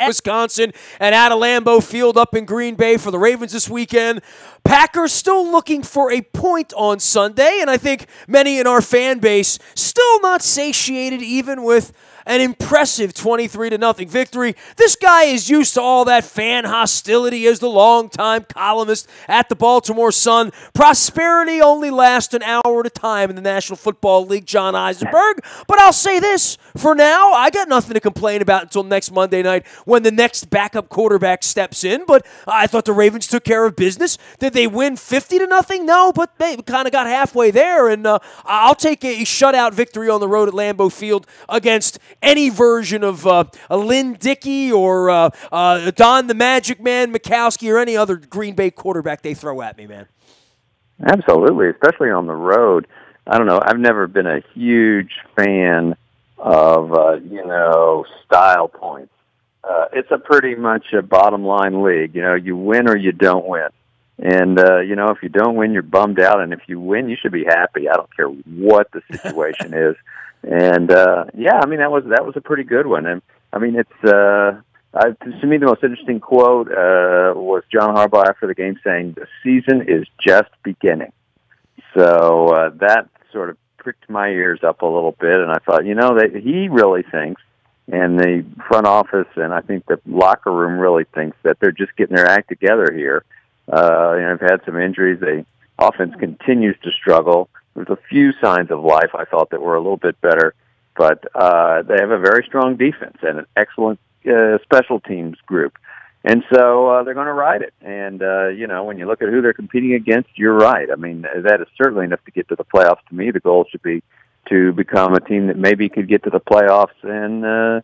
Wisconsin and at Lambeau Field up in Green Bay for the Ravens this weekend. Packers still looking for a point on Sunday, and I think many in our fan base still not satiated even with an impressive 23-0 victory. This guy is used to all that fan hostility as the longtime columnist at the Baltimore Sun. Prosperity only lasts an hour at a time in the National Football League, John Eisenberg. But I'll say this, for now, I got nothing to complain about until next Monday night when the next backup quarterback steps in. But I thought the Ravens took care of business. Did they win 50-0? No, but they kind of got halfway there. And I'll take a shutout victory on the road at Lambeau Field against any version of a Lynn Dickey or Don the Magic Man Mikowski or any other Green Bay quarterback they throw at me, man. Absolutely, especially on the road. I don't know. I've never been a huge fan of, style points. It's a pretty much a bottom line league. You win or you don't win. And, if you don't win, you're bummed out. And if you win, you should be happy. I don't care what the situation is. And, that was a pretty good one. And, it's, to me, the most interesting quote was John Harbaugh after the game saying, "The season is just beginning." So that sort of pricked my ears up a little bit. And I thought, that he really thinks, and the front office and I think the locker room really thinks that they're just getting their act together here. They've had some injuries. The offense continues to struggle. There's a few signs of life I thought that were a little bit better, but they have a very strong defense and an excellent special teams group. And so they're going to ride it. And, when you look at who they're competing against, you're right. That is certainly enough to get to the playoffs. To me, the goal should be to become a team that maybe could get to the playoffs and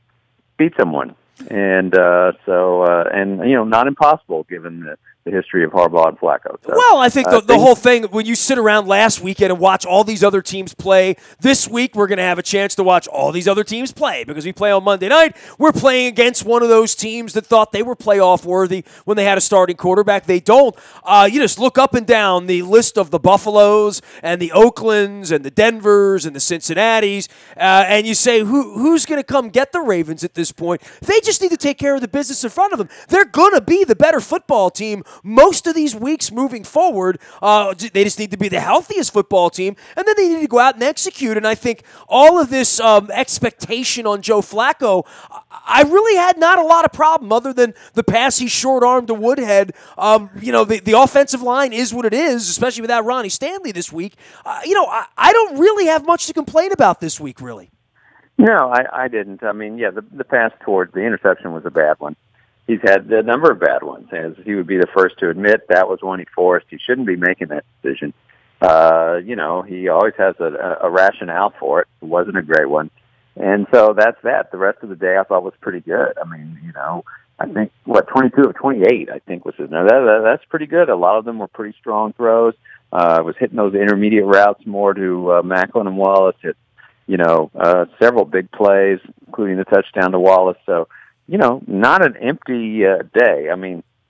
beat someone. And not impossible given the history of Harbaugh and Flacco. So, well, I think the whole thing, when you sit around last weekend and watch all these other teams play, this week we're going to have a chance to watch all these other teams play because we play on Monday night. We're playing against one of those teams that thought they were playoff worthy when they had a starting quarterback. They don't. You just look up and down the list of the Buffaloes and the Oaklands and the Denvers and the Cincinnatis, and you say, who's going to come get the Ravens at this point? They just need to take care of the business in front of them. They're going to be the better football team most of these weeks moving forward. They just need to be the healthiest football team, and then they need to go out and execute. And I think all of this expectation on Joe Flacco, I really had not a lot of problem other than the pass he short-armed to Woodhead. The offensive line is what it is, especially without Ronnie Stanley this week. I don't really have much to complain about this week, really. No, I didn't. The pass towards the interception was a bad one. He's had a number of bad ones, as he would be the first to admit. That was one he forced. He shouldn't be making that decision. He always has a rationale for it. It wasn't a great one. And so that's that. The rest of the day I thought was pretty good. I think, 22 of 28, I think was his number. That's pretty good. A lot of them were pretty strong throws. Was hitting those intermediate routes more to Macklin and Wallace. Hit, several big plays, including the touchdown to Wallace. So, not an empty day.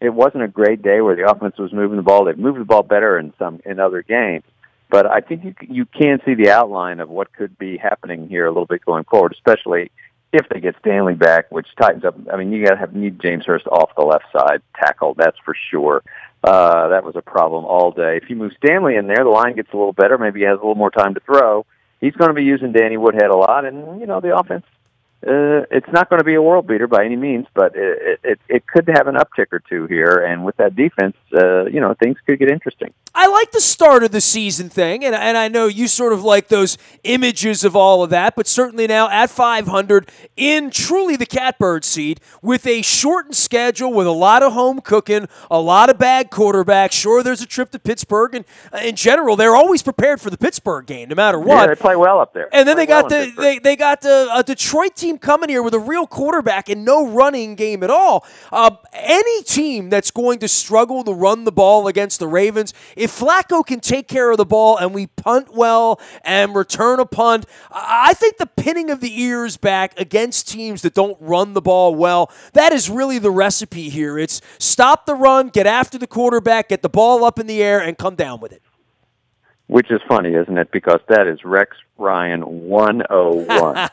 It wasn't a great day where the offense was moving the ball. They've moved the ball better in other games. But I think you can see the outline of what could be happening here a little bit going forward, especially if they get Stanley back, which tightens up. You got to need James Hurst off the left side tackle, that's for sure. That was a problem all day. If you move Stanley in there, the line gets a little better. Maybe he has a little more time to throw. He's going to be using Danny Woodhead a lot, and, the offense, it's not going to be a world beater by any means, but it could have an uptick or two here, and with that defense, things could get interesting. I like the start of the season thing, and I know you sort of like those images of all of that, but certainly now at 500 in truly the catbird seat with a shortened schedule with a lot of home cooking, a lot of bad quarterbacks. Sure, there's a trip to Pittsburgh, and in general, they're always prepared for the Pittsburgh game, no matter what. Yeah, they play well up there. And then they got a Detroit team coming here with a real quarterback and no running game at all. Any team that's going to struggle to run the ball against the Ravens, if Flacco can take care of the ball and we punt well and return a punt, I think the pinning of the ears back against teams that don't run the ball well, that is really the recipe here. It's stop the run, get after the quarterback, get the ball up in the air, and come down with it. which is funny, isn't it? Because that is Rex Ryan 101.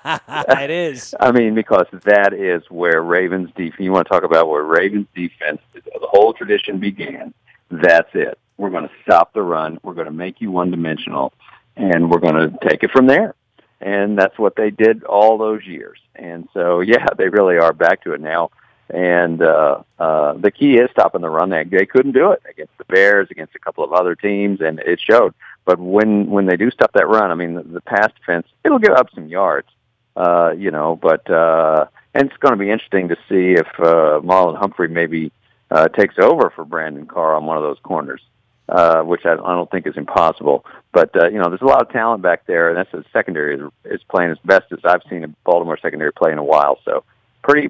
It is. I mean, because that is where Ravens defense, you want to talk about where Ravens defense, the whole tradition began. That's it. We're going to stop the run. We're going to make you one-dimensional, and we're going to take it from there. And that's what they did all those years. And so, yeah, they really are back to it now. And the key is stopping the run. They couldn't do it against the Bears, against a couple of other teams, and it showed. But when they do stop that run, I mean, the pass defense, it'll give up some yards, but and it's going to be interesting to see if Marlon Humphrey maybe takes over for Brandon Carr on one of those corners, which I don't think is impossible. But, there's a lot of talent back there, and that's the secondary is playing as best as I've seen a Baltimore secondary play in a while. So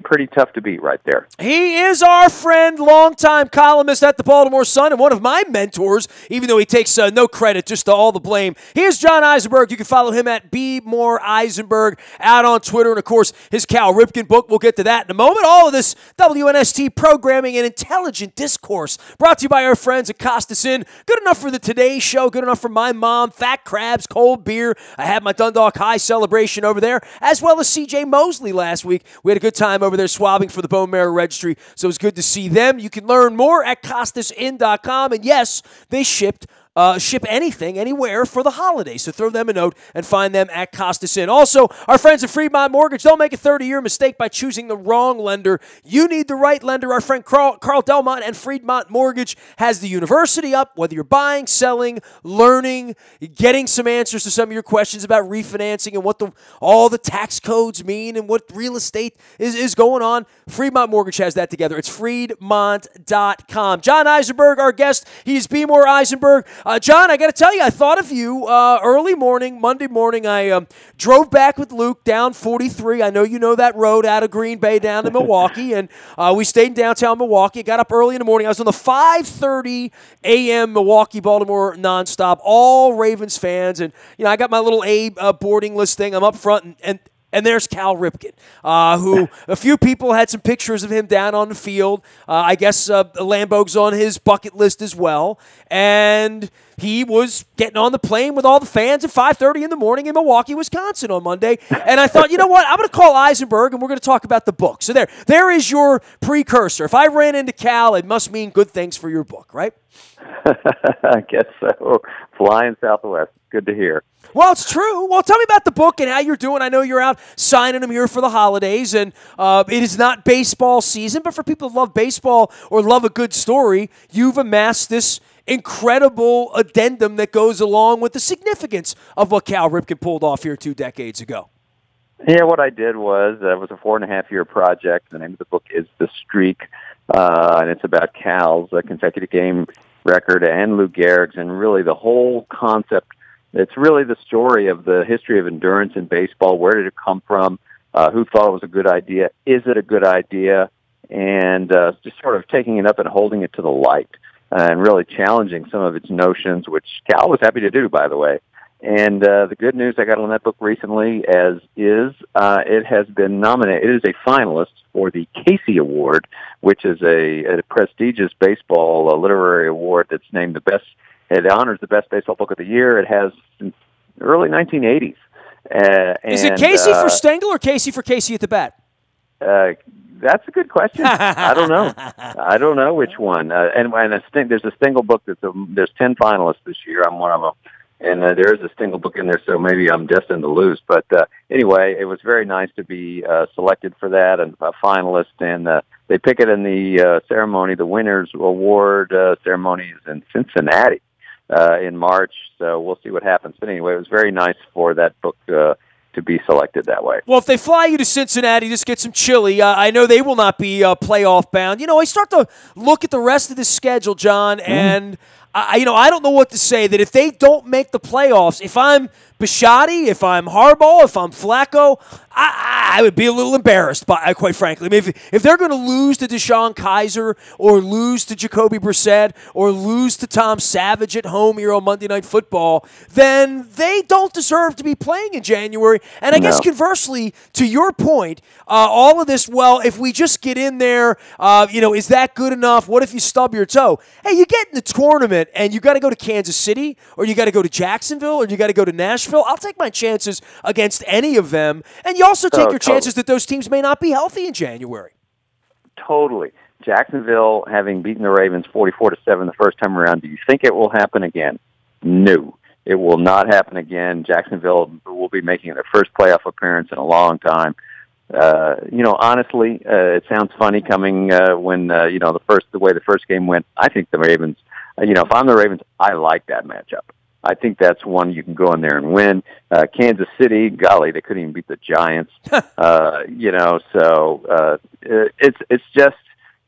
pretty tough to beat right there. He is our friend, longtime columnist at the Baltimore Sun, and one of my mentors, even though he takes no credit, just all the blame. Here's John Eisenberg. You can follow him at Be More Eisenberg out on Twitter, and, of course, his Cal Ripken book. We'll get to that in a moment. All of this WNST programming and intelligent discourse brought to you by our friends at Costas Inn. Good enough for the Today Show, good enough for my mom, fat crabs, cold beer. I had my Dundalk High celebration over there, as well as CJ Mosley last week. We had a good time over there swabbing for the Bone Marrow Registry, so it was good to see them. You can learn more at CostasInn.com, and yes, they ship anything, anywhere for the holidays. So throw them a note and find them at Costas Inn. Also, our friends at Freedmont Mortgage, don't make a 30-year mistake by choosing the wrong lender. You need the right lender. Our friend Carl Delmont and Freedmont Mortgage has the university up, whether you're buying, selling, learning, getting some answers to some of your questions about refinancing and what all the tax codes mean and what real estate is going on. Freedmont Mortgage has that together. It's Freedmont.com. John Eisenberg, our guest. He's Be More Eisenberg. John, I got to tell you, I thought of you early morning, Monday morning. I drove back with Luke down 43. I know you know that road out of Green Bay down to Milwaukee, and we stayed in downtown Milwaukee. Got up early in the morning. I was on the 5:30 a.m. Milwaukee-Baltimore nonstop, all Ravens fans, and I got my little A boarding list thing. I'm up front, and there's Cal Ripken, who a few people had some pictures of him down on the field. I guess Lambeau's on his bucket list as well. And he was getting on the plane with all the fans at 5:30 in the morning in Milwaukee, Wisconsin on Monday. And I thought, you know what? I'm going to call Eisenberg, and we're going to talk about the book. So there is your precursor. If I ran into Cal, it must mean good things for your book, right? I guess so. Flying Southwest. Good to hear. Well, it's true. Well, tell me about the book and how you're doing. I know you're out signing them here for the holidays, and it is not baseball season, but for people who love baseball or love a good story, you've amassed this incredible addendum that goes along with the significance of what Cal Ripken pulled off here 2 decades ago. Yeah, what I did was, it was a 4.5-year project. The name of the book is The Streak, and it's about Cal's consecutive game record and Lou Gehrig's, and really the whole concept. It's really the story of the history of endurance in baseball. Where did it come from? Who thought it was a good idea? Is it a good idea? And just sort of taking it up and holding it to the light and really challenging some of its notions, which Cal was happy to do, by the way. And the good news I got on that book recently it has been nominated. It is a finalist for the Casey Award, which is a prestigious baseball literary award that's named the best. It honors the best baseball book of the year. It has since the early 1980s. Is it Casey for Stengel or Casey for Casey at the bat? That's a good question. I don't know. I don't know which one. There's a Stengel book there's 10 finalists this year. I'm one of them. And there is a Stengel book in there, so maybe I'm destined to lose. But anyway, it was very nice to be selected for that and a finalist. And they pick it in the ceremony. The Winners Award ceremony is in Cincinnati in March, so we'll see what happens. But anyway, it was very nice for that book to be selected that way. Well, if they fly you to Cincinnati, just get some chili. I know they will not be playoff bound. I start to look at the rest of the schedule, John, and I don't know what to say, that if they don't make the playoffs, if I'm Bisciotti, if I'm Harbaugh, if I'm Flacco, I would be a little embarrassed, quite frankly. I mean, if they're going to lose to Deshaun Kaiser or lose to Jacoby Brissett or lose to Tom Savage at home here on Monday Night Football, then they don't deserve to be playing in January. And I guess conversely, to your point, all of this, well, if we just get in there, is that good enough? What if you stub your toe? Hey, you get in the tournament and you got to go to Kansas City or you got to go to Jacksonville or you got to go to Nashville. I'll take my chances against any of them. And you also take your chances that those teams may not be healthy in January. Totally. Jacksonville, having beaten the Ravens 44-7 the first time around, do you think it will happen again? No, it will not happen again. Jacksonville will be making their first playoff appearance in a long time. Honestly, it sounds funny coming when the way the first game went. I think the Ravens. If I'm the Ravens, I like that matchup. I think that's one you can go in there and win. Kansas City, golly, they couldn't even beat the Giants. It's just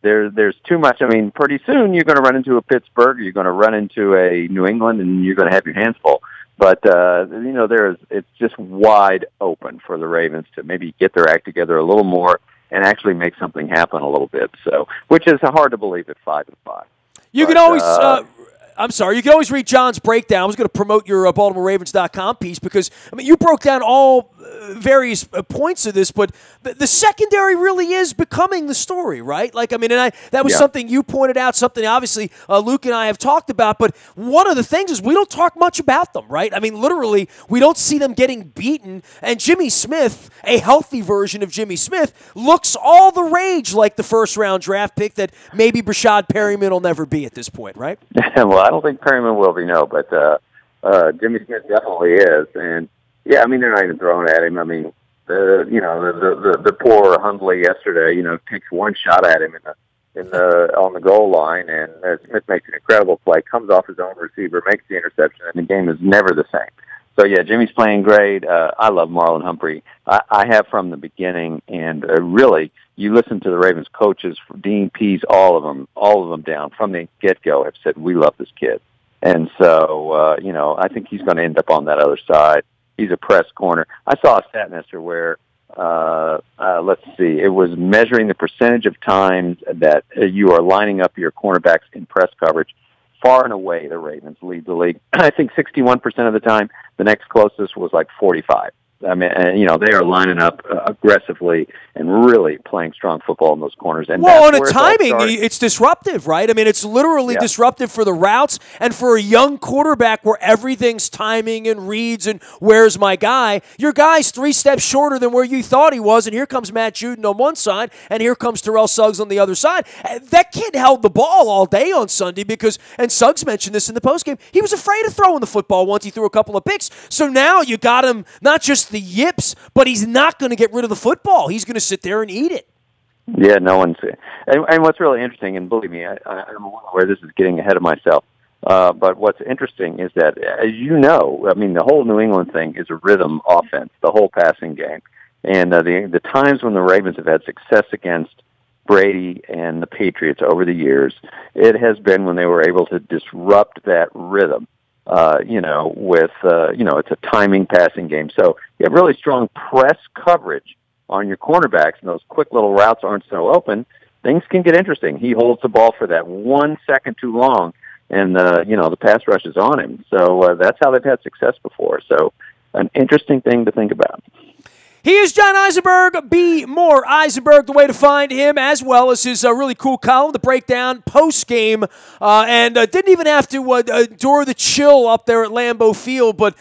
there's too much. I mean, pretty soon you're going to run into a Pittsburgh, you're going to run into a New England, and you're going to have your hands full. But it's just wide open for the Ravens to maybe get their act together a little more and actually make something happen a little bit. So, which is hard to believe at 5-5. You can always. You can always read John's breakdown. I was going to promote your BaltimoreRavens.com piece because, you broke down all various points of this, but the secondary really is becoming the story, right? That was something you pointed out, something obviously Luke and I have talked about, but one of the things is we don't talk much about them, right? Literally, we don't see them getting beaten, and Jimmy Smith, a healthy version of Jimmy Smith, looks all the rage like the first-round draft pick that maybe Brashad Perryman will never be at this point, right? Well, I don't think Perryman will be, no, but Jimmy Smith definitely is, and they're not even throwing at him. The poor Hundley yesterday, takes one shot at him on the goal line, and Smith makes an incredible play, comes off his own receiver, makes the interception, and the game is never the same. So Jimmy's playing great. I love Marlon Humphrey. I have from the beginning, and really, you listen to the Ravens coaches, Dean Pease, all of them down from the get-go have said, we love this kid. And so, I think he's going to end up on that other side. He's a press corner. I saw a stat, Nestor, where, let's see, it was measuring the percentage of times that you are lining up your cornerbacks in press coverage. Far and away, the Ravens lead the league. I think 61% of the time. The next closest was like 45. They are lining up aggressively and really playing strong football in those corners. And on a timing, it's disruptive, right? It's literally disruptive for the routes and for a young quarterback where everything's timing and reads and where's my guy. Your guy's 3 steps shorter than where you thought he was, and here comes Matt Judon on one side, and here comes Terrell Suggs on the other side. That kid held the ball all day on Sunday and Suggs mentioned this in the postgame, he was afraid of throwing the football once he threw a couple of picks. So now you got him not just the yips, but he's not going to get rid of the football. He's going to sit there and eat it. Yeah, no one's. And what's really interesting, and believe me, I'm aware this is getting ahead of myself, but what's interesting is that, as you know, the whole New England thing is a rhythm offense, the whole passing game. And the times when the Ravens have had success against Brady and the Patriots over the years, it has been when they were able to disrupt that rhythm. It's a timing passing game. So you have really strong press coverage on your cornerbacks, and those quick little routes aren't so open. Things can get interesting. He holds the ball for that 1 second too long, and, the pass rush is on him. So that's how they've had success before. So an interesting thing to think about. He is John Eisenberg. Be more Eisenberg, the way to find him, as well as his really cool column, the breakdown post-game, and didn't even have to endure the chill up there at Lambeau Field. But,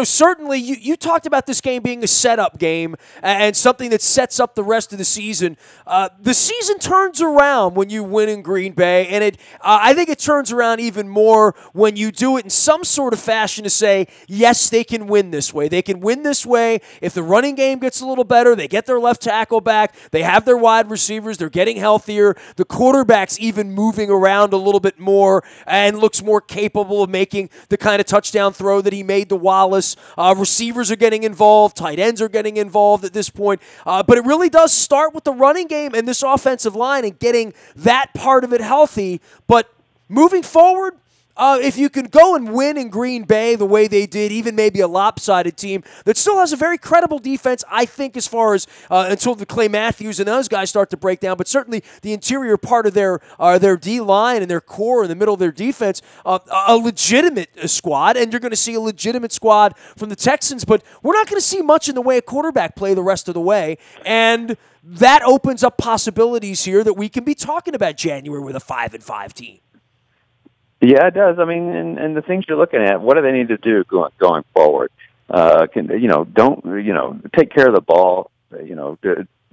certainly you talked about this game being a setup game and something that sets up the rest of the season. The season turns around when you win in Green Bay, and I think it turns around even more when you do it in some sort of fashion to say, yes, they can win this way. They can win this way if the running game gets a little better. They get their left tackle back. They have their wide receivers. They're getting healthier. The quarterback's even moving around a little bit more and looks more capable of making the kind of touchdown throw that he made to Wallace. Receivers are getting involved. Tight ends are getting involved at this point. But it really does start with the running game and this offensive line and getting that part of it healthy. But moving forward, if you can go and win in Green Bay the way they did, even maybe a lopsided team that still has a very credible defense, I think, as far as until the Clay Matthews and those guys start to break down, but certainly the interior part of their D-line and their core in the middle of their defense, a legitimate squad, and you're going to see a legitimate squad from the Texans, but we're not going to see much in the way of quarterback play the rest of the way, and that opens up possibilities here that we can be talking about January with a 5-5 team. Yeah, it does. I mean, and the things you're looking at, what do they need to do going forward? Don't take care of the ball.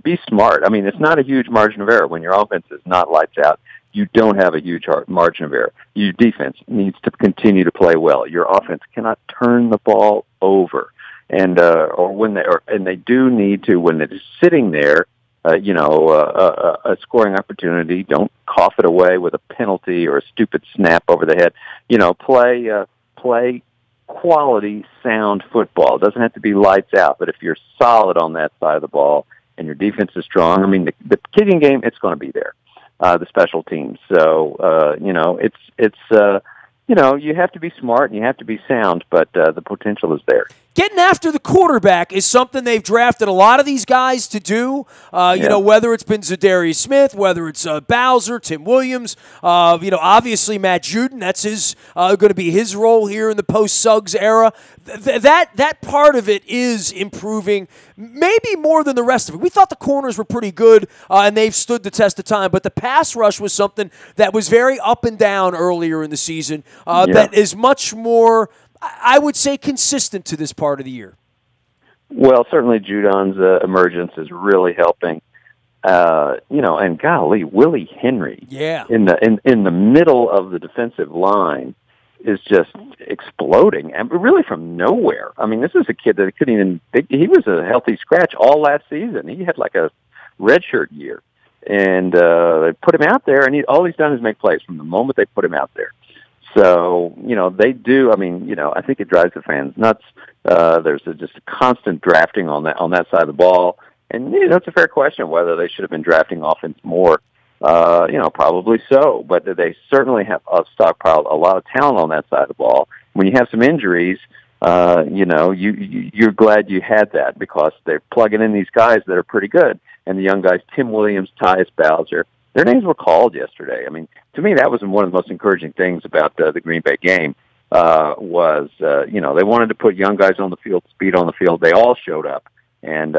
Be smart. I mean, it's not a huge margin of error when your offense is not lights out. You don't have a huge margin of error. Your defense needs to continue to play well. Your offense cannot turn the ball over, and they do need to, when it's sitting there, a scoring opportunity. Don't cough it away with a penalty or a stupid snap over the head. Play quality, sound football. It doesn't have to be lights out, but if you're solid on that side of the ball and your defense is strong, I mean, the kicking game, it's going to be there. The special teams. So, you have to be smart and you have to be sound, but the potential is there. Getting after the quarterback is something they've drafted a lot of these guys to do. Whether it's been Zadarius Smith, whether it's Bowser, Tim Williams, obviously Matt Judon. That's going to be his role here in the post-Suggs era. That part of it is improving, maybe more than the rest of it. We thought the corners were pretty good, and they've stood the test of time. But the pass rush was something that was very up and down earlier in the season. That is much more, I would say, consistent to this part of the year. Well, certainly Judon's emergence is really helping. And golly, Willie Henry, in the middle of the defensive line, is just exploding, and really from nowhere. I mean, this is a kid that couldn't even think. He was a healthy scratch all last season. He had like a redshirt year, and they put him out there, and all he's done is make plays from the moment they put him out there. So, they do. I mean, I think it drives the fans nuts. There's just a constant drafting on that side of the ball. And, it's a fair question whether they should have been drafting offense more. Probably so. But they certainly have stockpiled a lot of talent on that side of the ball. When you have some injuries, you're glad you had that because they're plugging in these guys that are pretty good. And the young guys, Tim Williams, Tyus Bowser, their names were called yesterday. I mean, to me, that was one of the most encouraging things about the Green Bay game was, they wanted to put young guys on the field, speed on the field. They all showed up. And,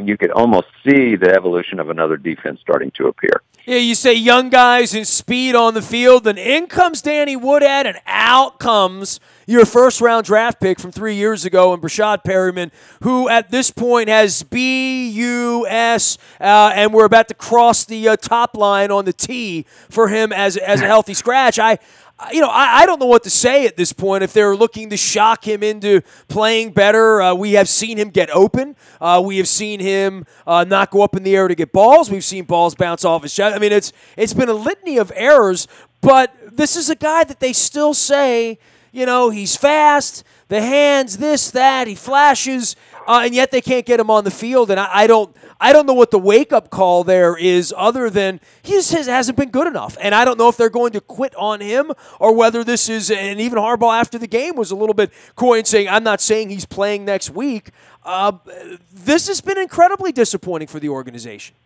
you could almost see the evolution of another defense starting to appear. Yeah, you say young guys and speed on the field, and in comes Danny Woodhead, and out comes your first-round draft pick from 3 years ago, and Brashad Perryman, who at this point has BUS, and we're about to cross the top line on the T for him as a healthy scratch. I don't know what to say at this point if they're looking to shock him into playing better. We have seen him get open. We have seen him not go up in the air to get balls. We've seen balls bounce off his chest. I mean, it's been a litany of errors, but this is a guy that they still say, he's fast, the hands, this, that, he flashes, and yet they can't get him on the field, and I don't know what the wake-up call there is other than he just hasn't been good enough. And I don't know if they're going to quit on him or whether this is – and even Harbaugh after the game was a little bit coy in saying, I'm not saying he's playing next week. This has been incredibly disappointing for the organization.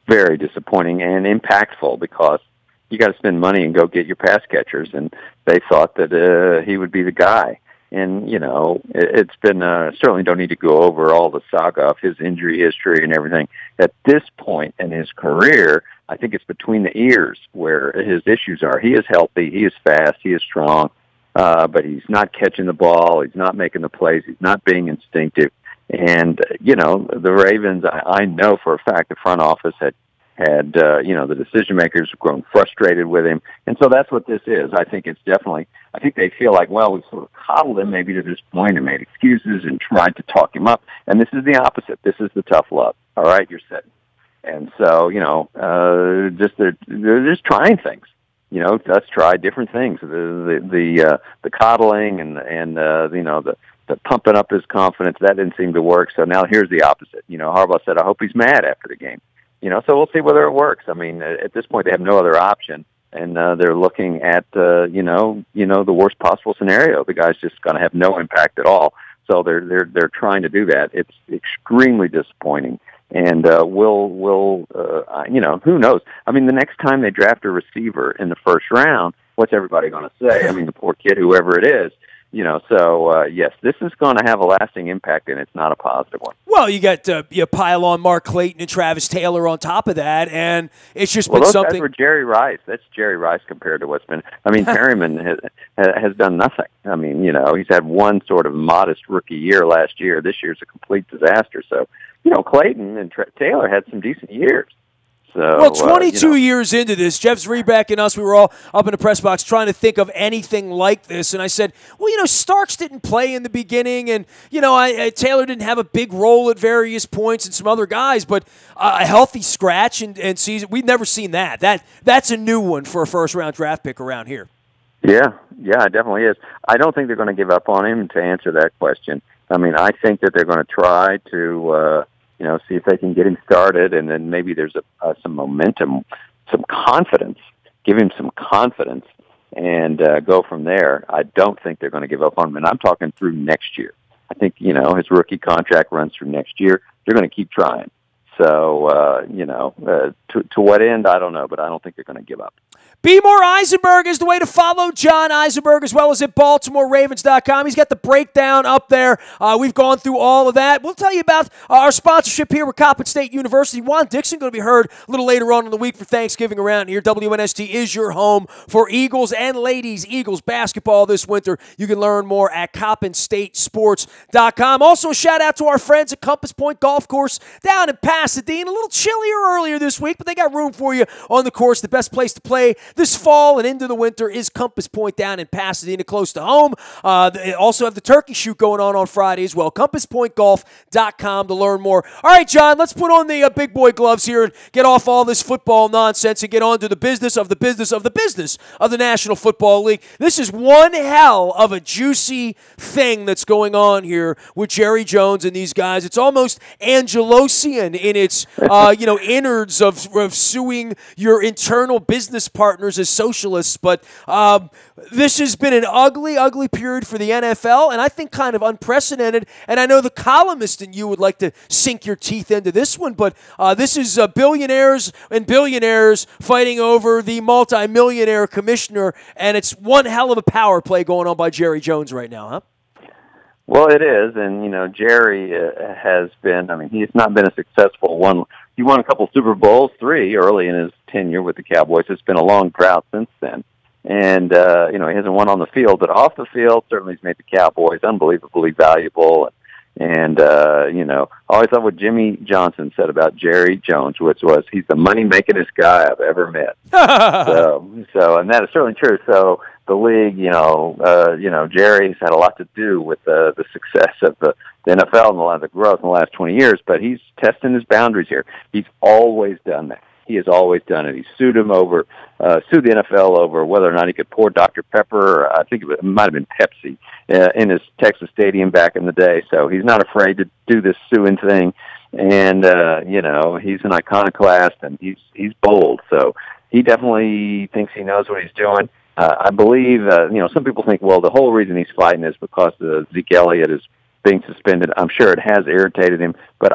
Very disappointing and impactful because you got to spend money and go get your pass catchers, and they thought that he would be the guy. And, it's been, certainly don't need to go over all the saga of his injury history and everything. At this point in his career, I think it's between the ears where his issues are. He is healthy, he is fast, he is strong, but he's not catching the ball, he's not making the plays, he's not being instinctive. And, the Ravens, I know for a fact the front office had the decision makers have grown frustrated with him. And so that's what this is. I think they feel like, well, we've sort of coddled him maybe to this point and made excuses and tried to talk him up. And this is the opposite. This is the tough love. All right, you're sitting. And so, they're just trying things. Let's try different things. The coddling and the pumping up his confidence, that didn't seem to work. So now here's the opposite. Harbaugh said, I hope he's mad after the game. So we'll see whether it works. I mean, at this point, they have no other option and they're looking at the worst possible scenario. The guy's just going to have no impact at all. So they're trying to do that. It's extremely disappointing. And who knows? I mean, the next time they draft a receiver in the first round, what's everybody going to say? I mean, the poor kid, whoever it is. So yes, this is going to have a lasting impact, and it's not a positive one. Well, you got you pile on Mark Clayton and Travis Taylor on top of that, and it's just been those something. Guys were Jerry Rice. That's Jerry Rice compared to what's been. I mean, Perryman has done nothing. I mean, he's had one sort of modest rookie year last year. This year's a complete disaster. So, Clayton and Taylor had some decent years. Well, 22 years into this, Jeff Zrebeck and us, we were all up in the press box trying to think of anything like this. And I said, well, Starks didn't play in the beginning, and, Taylor didn't have a big role at various points, and some other guys, but a healthy scratch and season, we've never seen that. That's a new one for a first-round draft pick around here. Yeah, it definitely is. I don't think they're going to give up on him, to answer that question. I mean, I think that they're going to try to see if they can get him started, and then maybe there's some momentum, some confidence. Give him some confidence, and go from there. I don't think they're going to give up on him, and I'm talking through next year. I think, his rookie contract runs through next year. They're going to keep trying. So, to what end, I don't know, but I don't think they're going to give up. Be More Eisenberg is the way to follow John Eisenberg, as well as at BaltimoreRavens.com. He's got the breakdown up there. We've gone through all of that. We'll tell you about our sponsorship here with Coppin State University. Juan Dixon going to be heard a little later on in the week for Thanksgiving around here. WNST is your home for Eagles and ladies Eagles basketball this winter. You can learn more at CoppinStateSports.com. Also, a shout-out to our friends at Compass Point Golf Course down in Pasadena. A little chillier earlier this week, but they got room for you on the course. The best place to play this fall and into the winter is Compass Point down in Pasadena, close to home. They also have the turkey shoot going on Friday as well. CompassPointGolf.com to learn more. All right, John, let's put on the big boy gloves here and get off all this football nonsense and get on to the business of the National Football League. This is one hell of a juicy thing that's going on here with Jerry Jones and these guys. It's almost Angelosian in its innards of suing your internal business partners as socialists, but this has been an ugly, ugly period for the NFL, and I think kind of unprecedented, and I know the columnist in you would like to sink your teeth into this one, but this is billionaires and billionaires fighting over the multi-millionaire commissioner, and it's one hell of a power play going on by Jerry Jones right now, huh? Well, it is, and, Jerry has been, he's not been a successful one. He won a couple Super Bowls, 3 early in his tenure with the Cowboys. It's been a long drought since then. And, he hasn't won on the field, but off the field, certainly he's made the Cowboys unbelievably valuable. And, I always thought what Jimmy Johnson said about Jerry Jones, which was he's the money-makingest guy I've ever met. so, and that is certainly true. So the league, Jerry's had a lot to do with the success of the NFL and a lot of the growth in the last 20 years, but he's testing his boundaries here. He's always done that. He has always done it. He sued the NFL over whether or not he could pour Dr. Pepper, or I think it might have been Pepsi, in his Texas stadium back in the day. So he's not afraid to do this suing thing. And, he's an iconoclast and he's bold. So he definitely thinks he knows what he's doing. I believe, some people think, well, the whole reason he's fighting is because Zeke Elliott is being suspended. I'm sure it has irritated him. But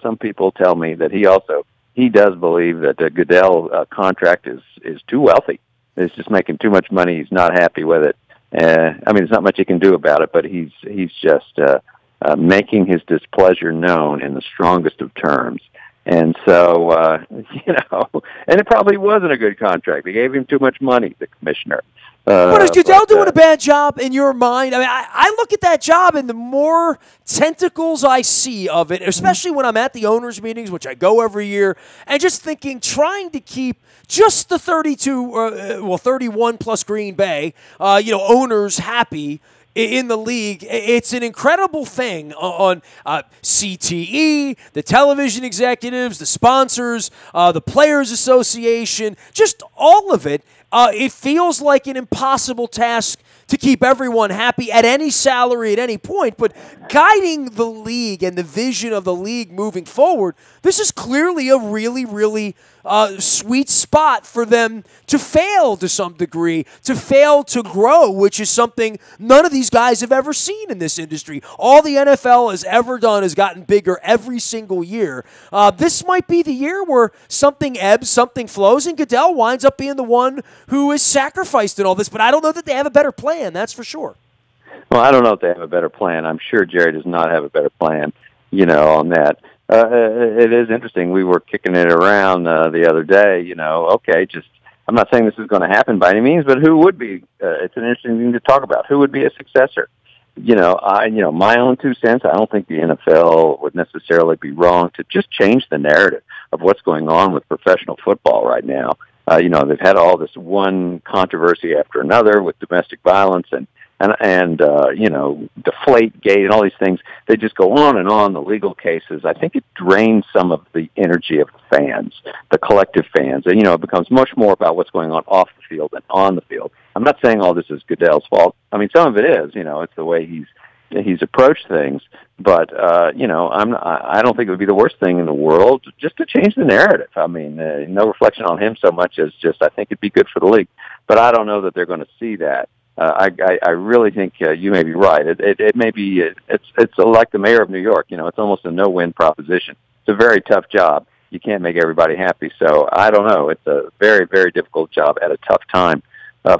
some people tell me that he does believe that the Goodell contract is too wealthy. It's just making too much money. He's not happy with it. There's not much he can do about it, but he's just making his displeasure known in the strongest of terms. And so, and it probably wasn't a good contract. They gave him too much money, the commissioner. But is Goodell doing a bad job in your mind? I look at that job, and the more tentacles I see of it, especially when I'm at the owners' meetings, which I go every year, and just trying to keep just the 31 plus Green Bay, owners happy in the league. It's an incredible thing on CTE, the television executives, the sponsors, the Players Association, just all of it. It feels like an impossible task to keep everyone happy at any salary at any point, but guiding the league and the vision of the league moving forward, this is clearly a really, really sweet spot for them to fail to some degree, to fail to grow, which is something none of these guys have ever seen in this industry. All the NFL has ever done has gotten bigger every single year. This might be the year where something ebbs, something flows, and Goodell winds up being the one who is sacrificed in all this. But I don't know that they have a better plan, that's for sure. Well, I don't know if they have a better plan. I'm sure Jerry does not have a better plan, on that. It is interesting. We were kicking it around the other day, I'm not saying this is going to happen by any means, but who would be? It's an interesting thing to talk about. Who would be a successor? My own 2 cents, I don't think the NFL would necessarily be wrong to just change the narrative of what's going on with professional football right now. They've had all this one controversy after another with domestic violence and Deflategate and all these things. They just go on and on, the legal cases. I think it drains some of the energy of the fans, the collective fans. And, it becomes much more about what's going on off the field than on the field. I'm not saying all this is Goodell's fault. I mean, some of it is, it's the way he's approached things. But, I don't think it would be the worst thing in the world just to change the narrative. I mean, no reflection on him so much as just I think it'd be good for the league. But I don't know that they're going to see that. I really think you may be right. It may be it's like the mayor of New York. It's almost a no-win proposition. It's a very tough job. You can't make everybody happy. So I don't know. It's a very, very difficult job at a tough time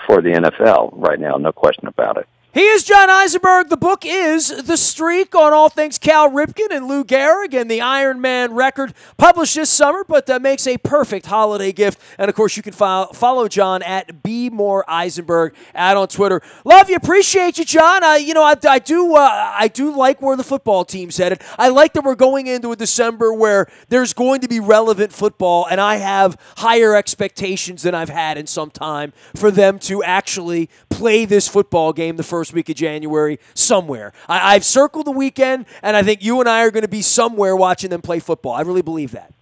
for the NFL right now. No question about it. He is John Eisenberg. The book is The Streak on all things Cal Ripken and Lou Gehrig and the Iron Man record, published this summer, but that makes a perfect holiday gift. And, of course, you can follow John at @BMoreEisenberg on Twitter. Love you. Appreciate you, John. I do like where the football team's headed. I like that we're going into a December where there's going to be relevant football, and I have higher expectations than I've had in some time for them to actually play this football game the first week of January somewhere. I've circled the weekend, and I think you and I are going to be somewhere watching them play football. I really believe that.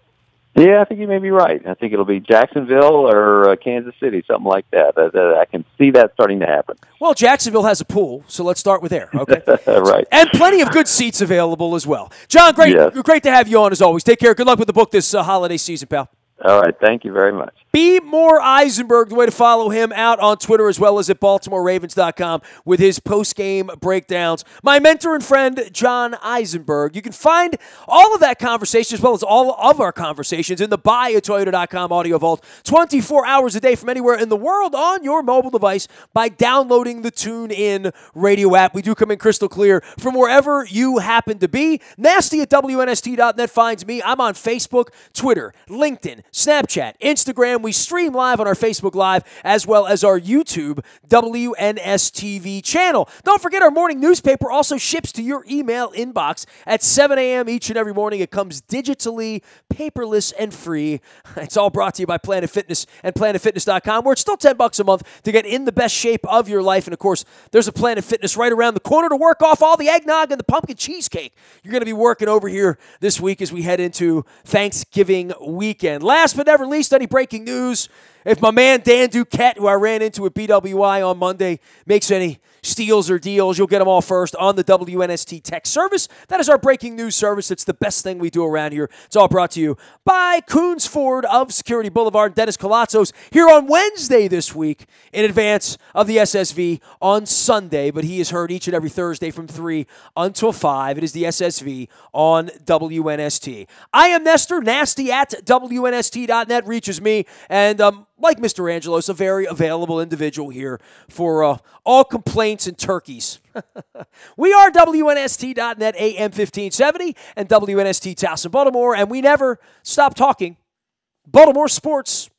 Yeah, I think you may be right. I think it'll be Jacksonville or Kansas City, something like that. I can see that starting to happen. Well, Jacksonville has a pool, so let's start with there, okay? Right. And plenty of good seats available as well. John, great to have you on as always. Take care. Good luck with the book this holiday season, pal. All right. Thank you very much. Be More Eisenberg, the way to follow him out on Twitter as well as at BaltimoreRavens.com with his post-game breakdowns. My mentor and friend, John Eisenberg. You can find all of that conversation as well as all of our conversations in the buyatoyota.com audio vault 24 hours a day from anywhere in the world on your mobile device by downloading the TuneIn radio app. We do come in crystal clear from wherever you happen to be. Nasty at WNST.net finds me. I'm on Facebook, Twitter, LinkedIn, Snapchat, Instagram. We stream live on our Facebook Live as well as our YouTube WNSTV channel. Don't forget our morning newspaper also ships to your email inbox at 7 a.m. each and every morning. It comes digitally, paperless, and free. It's all brought to you by Planet Fitness and PlanetFitness.com, where it's still $10 a month to get in the best shape of your life. And, of course, there's a Planet Fitness right around the corner to work off all the eggnog and the pumpkin cheesecake you're going to be working over here this week as we head into Thanksgiving weekend. Last but never least, any breaking news. If my man Dan Duquette, who I ran into at BWI on Monday, makes any steals or deals, you'll get them all first on the WNST Tech Service. That is our breaking news service. It's the best thing we do around here. It's all brought to you by Coons Ford of Security Boulevard, Dennis Colazzos, here on Wednesday this week in advance of the SSV on Sunday. But he is heard each and every Thursday from 3 until 5. It is the SSV on WNST. I am Nestor, nasty at WNST.net reaches me, and like Mr. Angelos, a very available individual here for all complaints and turkeys. We are WNST.net AM 1570 and WNST Towson, Baltimore, and we never stop talking Baltimore sports.